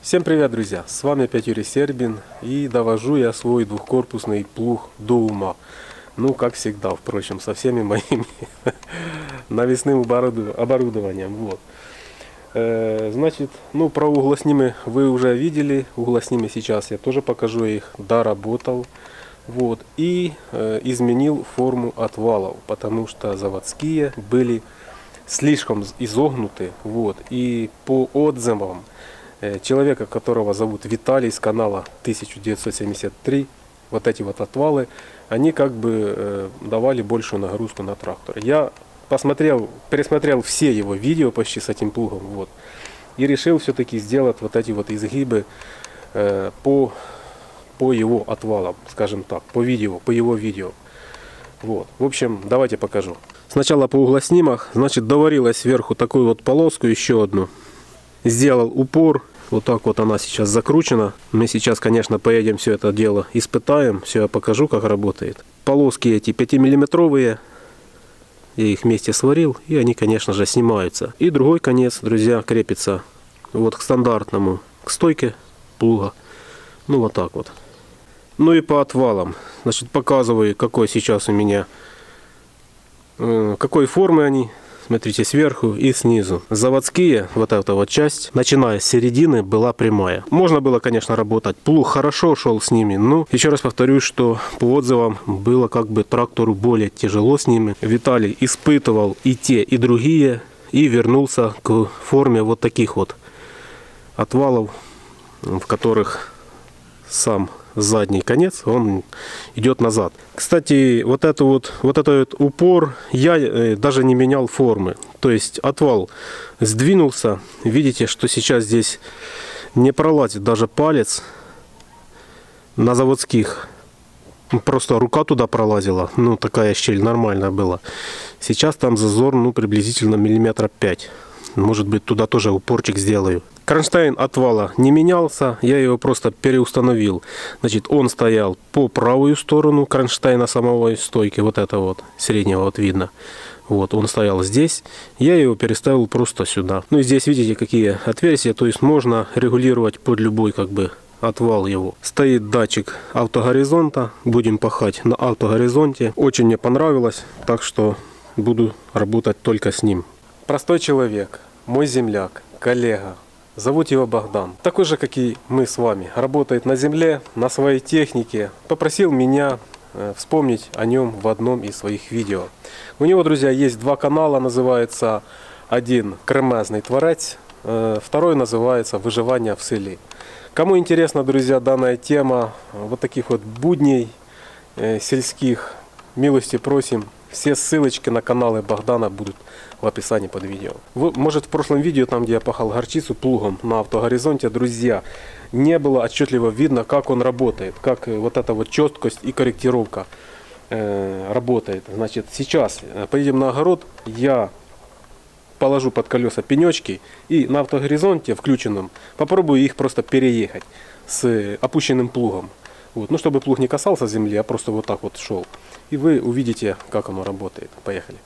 Всем привет, друзья! С вами опять Юрий Сербин, и довожу я свой двухкорпусный плуг до ума. Ну, как всегда, впрочем, со всеми моими навесным оборудованием. Вот. Значит, ну, про углоснимы вы уже видели. Углоснимы сейчас я тоже покажу, я их доработал. Вот. И изменил форму отвалов, потому что заводские были слишком изогнуты. Вот. И по отзывам человека, которого зовут Виталий с канала 1973, вот эти вот отвалы, они как бы давали большую нагрузку на трактор. Я пересмотрел все его видео почти с этим плугом, вот, и решил все-таки сделать вот эти вот изгибы по его отвалам, скажем так, по его видео. Вот. В общем, давайте покажу. Сначала по углоснимах, значит, доварилась сверху такую вот полоску, еще одну. Сделал упор, вот так вот она сейчас закручена. Мы сейчас, конечно, поедем все это дело испытаем, все я покажу, как работает. Полоски эти 5-миллиметровые, я их вместе сварил, и они, конечно же, снимаются. И другой конец, друзья, крепится вот к стандартному, к стойке плуга. Ну вот так вот. Ну и по отвалам, значит, показываю, какой сейчас у меня, какой формы они. Смотрите, сверху и снизу. Заводские, вот эта вот часть, начиная с середины, была прямая. Можно было, конечно, работать. Плуг хорошо шел с ними, но еще раз повторюсь, что по отзывам было как бы трактору более тяжело с ними. Виталий испытывал и те, и другие, и вернулся к форме вот таких вот отвалов, в которых сам задний конец, он идет назад. Кстати, вот этот упор я даже не менял формы. То есть отвал сдвинулся. Видите, что сейчас здесь не пролазит даже палец на заводских. Просто рука туда пролазила. Ну, такая щель нормальная была. Сейчас там зазор, ну, приблизительно миллиметра 5. Может быть, туда тоже упорчик сделаю. Кронштейн отвала не менялся, я его просто переустановил. Значит, он стоял по правую сторону кронштейна самого стойки, вот это вот, среднего вот видно. Вот, он стоял здесь, я его переставил просто сюда. Ну и здесь видите, какие отверстия, то есть можно регулировать под любой как бы отвал его. Стоит датчик автогоризонта, будем пахать на автогоризонте. Очень мне понравилось, так что буду работать только с ним. Простой человек, мой земляк, коллега. Зовут его Богдан. Такой же, как и мы с вами. Работает на земле, на своей технике. Попросил меня вспомнить о нем в одном из своих видео. У него, друзья, есть два канала. Называется один «Кремезный творець», второй называется «Выживание в селе». Кому интересна, друзья, данная тема вот таких вот будней сельских, милости просим. Все ссылочки на каналы Богдана будут в описании под видео. Может, в прошлом видео, там где я пахал горчицу плугом на автогоризонте, друзья, не было отчетливо видно, как он работает, как вот эта вот четкость и корректировка работает. Значит, сейчас поедем на огород, я положу под колеса пенечки и на автогоризонте включенном попробую их просто переехать с опущенным плугом. Вот. Ну, чтобы плуг не касался земли, а просто вот так вот шел. И вы увидите, как оно работает. Поехали.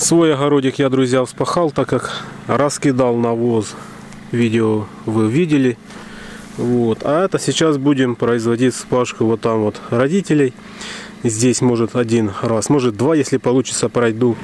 Свой огородик я, друзья, вспахал, так как раскидал навоз. Видео вы видели. Вот. А это сейчас будем производить вспашку вот там вот родителей. Здесь может один раз, может два, если получится, пройду.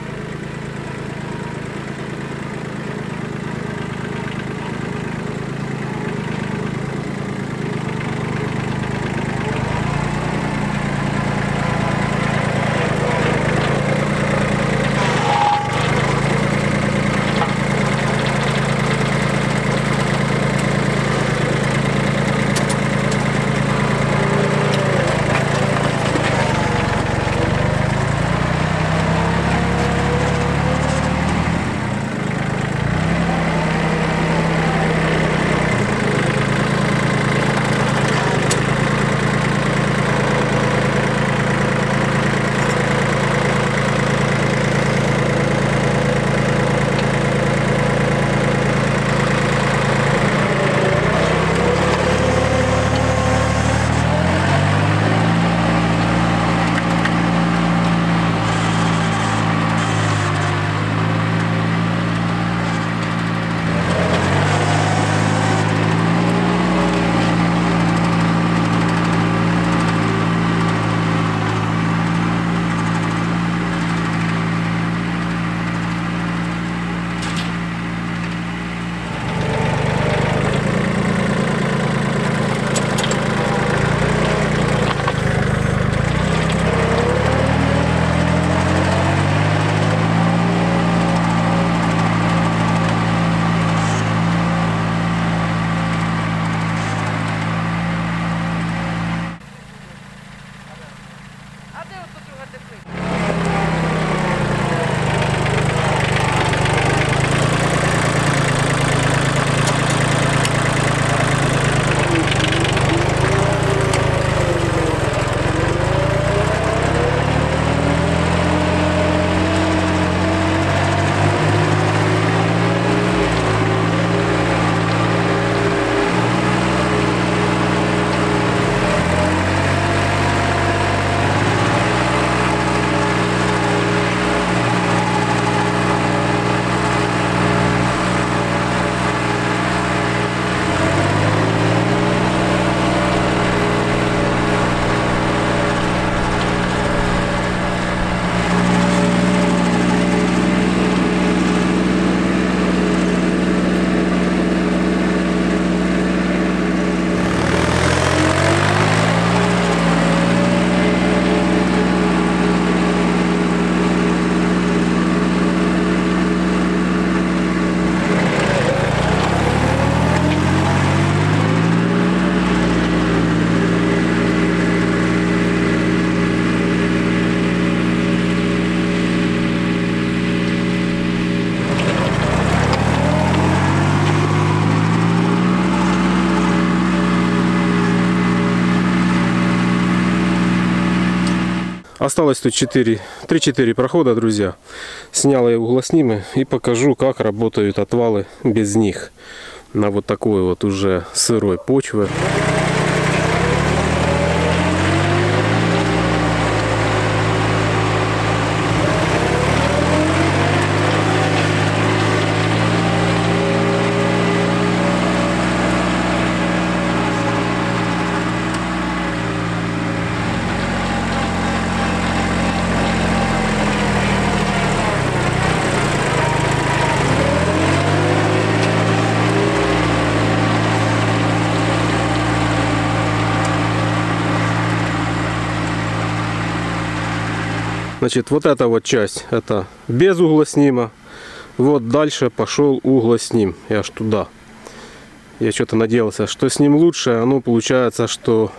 Осталось тут 3-4 прохода, друзья. Снял я углоснимы и покажу, как работают отвалы без них. На вот такой вот уже сырой почве. Значит, вот эта вот часть, это без углоснима. Вот дальше пошел углосним. Я аж туда. Я что-то надеялся, что с ним лучше. Оно получается, что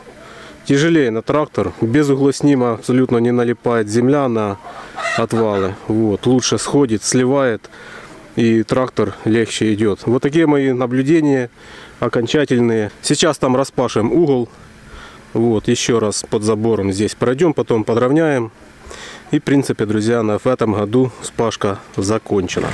тяжелее на трактор. Без углоснима абсолютно не налипает земля на отвалы. Вот, лучше сходит, сливает. И трактор легче идет. Вот такие мои наблюдения окончательные. Сейчас там распашем угол. Вот, еще раз под забором здесь пройдем, потом подровняем. И, в принципе, друзья, в этом году вспашка закончена.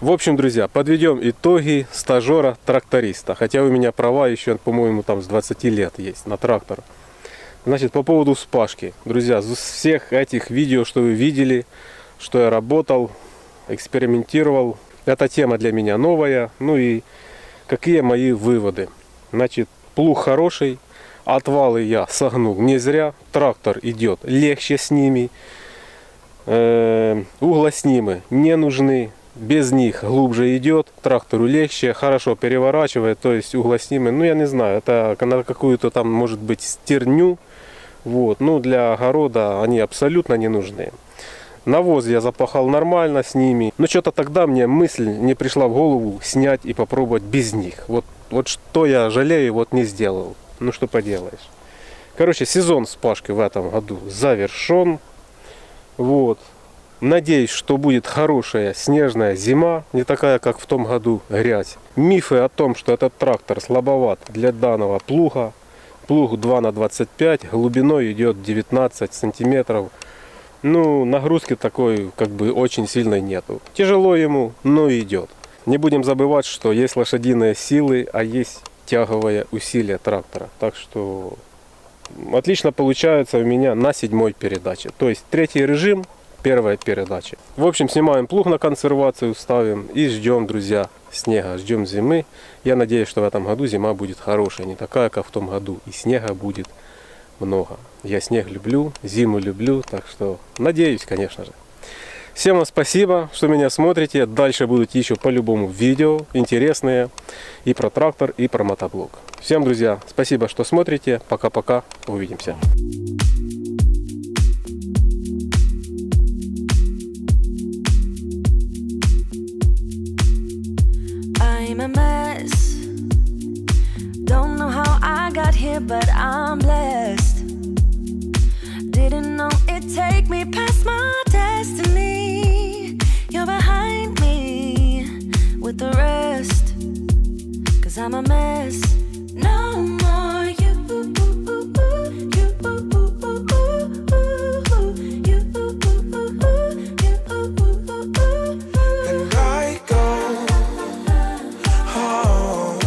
В общем, друзья, подведем итоги стажера-тракториста. Хотя у меня права еще, по-моему, там с 20 лет есть на трактор. Значит, по поводу вспашки. Друзья, из всех этих видео, что вы видели, что я работал, экспериментировал, эта тема для меня новая. Ну и какие мои выводы. Значит, плуг хороший. Отвалы я согнул не зря. Трактор идет легче с ними. Углоснимы не нужны. Без них глубже идет. Трактору легче. Хорошо переворачивает. То есть углоснимы. Ну я не знаю. Это на какую-то там может быть стерню. Вот. Ну для огорода они абсолютно не нужны. Навоз я запахал нормально с ними. Но что-то тогда мне мысль не пришла в голову снять и попробовать без них. Вот что я жалею, вот не сделал. Ну что поделаешь. Короче, сезон вспашки в этом году завершен. Вот. Надеюсь, что будет хорошая снежная зима. Не такая, как в том году, грязь. Мифы о том, что этот трактор слабоват для данного плуга. Плуг 2 на 25. Глубиной идет 19 сантиметров. Ну, нагрузки такой, как бы, очень сильной нету. Тяжело ему, но идет. Не будем забывать, что есть лошадиные силы, а есть тяговое усилие трактора. Так что отлично получается у меня на 7-й передаче. То есть 3-й режим, 1-я передача. В общем, снимаем плуг на консервацию, ставим и ждем, друзья, снега, ждем зимы. Я надеюсь, что в этом году зима будет хорошая, не такая, как в том году. И снега будет много. Я снег люблю, зиму люблю, так что надеюсь, конечно же. Всем вам спасибо, что меня смотрите. Дальше будут еще по-любому видео интересные и про трактор, и про мотоблок. Всем, друзья, спасибо, что смотрите. Пока-пока. Увидимся. I'm a mess. Don't know how I got here, but I'm blessed. Didn't know it'd take me past my destiny. You're behind me with the rest. 'Cause I'm a mess. No more you. And I go home.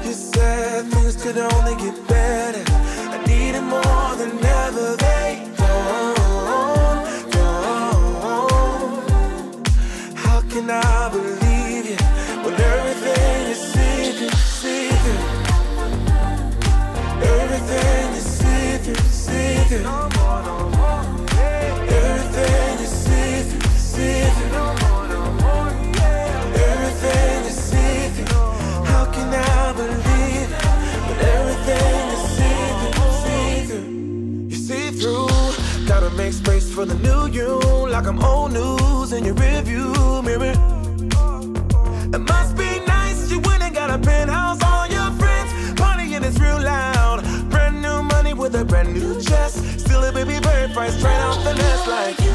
You said things could only get better. I needed more than ever. They don't. How can I believe you when everything is see-through? Everything is see-through. Everything is see-through. Everything is see-through. How can I believe it when everything is see-through? You see through. Gotta make space for the new you, like I'm old news in your rearview mirror. It must be nice you went and got a penthouse. All your friends partying is real loud. Brand new money with a brand new chest. Still a baby bird price straight off the nest like you.